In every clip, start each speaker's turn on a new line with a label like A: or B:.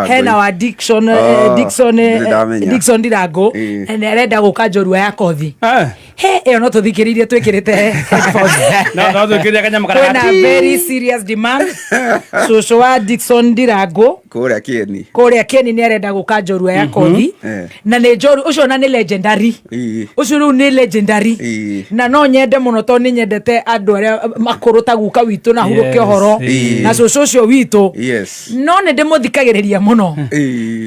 A: hena wa Dickson Ndirango na arenda guka njorua ya kothi he no tuthikiririe twikirite
B: no twikiririe kanyama kana
A: na very serious demand so wa Dickson Ndirango kuria Kieni ni arenda guka njorua ya kothi na ni njoru ucio na ni legendary ucio ru ni legendary na no nyende muno to ni nyendete andu aria makuru ta guka witu na huruke horo na so ucio witu no ni ndimuthikagiriria muno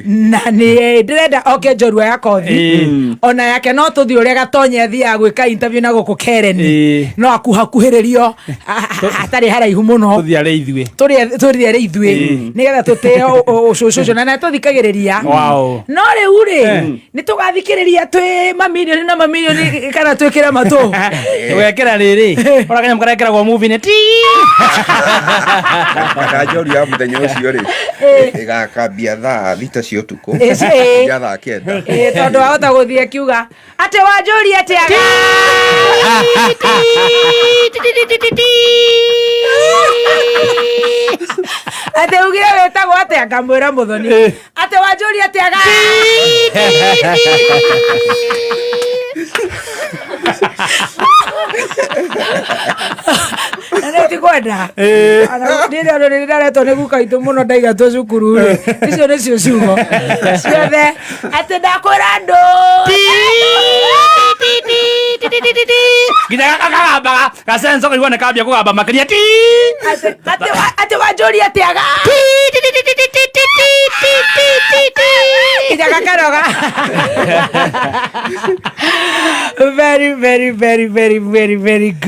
A: na ni ndirenda oke njorua ya kothi ona yake no tuthi uria gatonye thia gwika interview na guku Keren no akuhakuhiririo atari haraihu muno
B: tuthiare ithuĩ
A: tuthiare ithuĩ nigetha tuteo ucucu na tuthikagiriria no riu ri ni tugathikiriria twi mamilioni na mamilioni kana twikira matu
B: wekera riri ora kanyam karekera gwa movie ne
C: Kajori ya muthenya ucio ri igakambia thaa thita cia utuku ya thaa kenda
A: tondu ahota guthie akiuga ate Wanjori atiaga ate ugire wetagwo atia ngamwira muthoni ate Wanjori atiaga neti kwenda ndira ndareto ni guka itu muno ndaiga tu cukuru icio ni cio ciugo ciothe ati ndakwira ndu
B: nginya kakagamba gacenso kaigua kambia kugamba makiria ti
A: ati Wanjori atiaga nginya gakaroga very very very very very very good.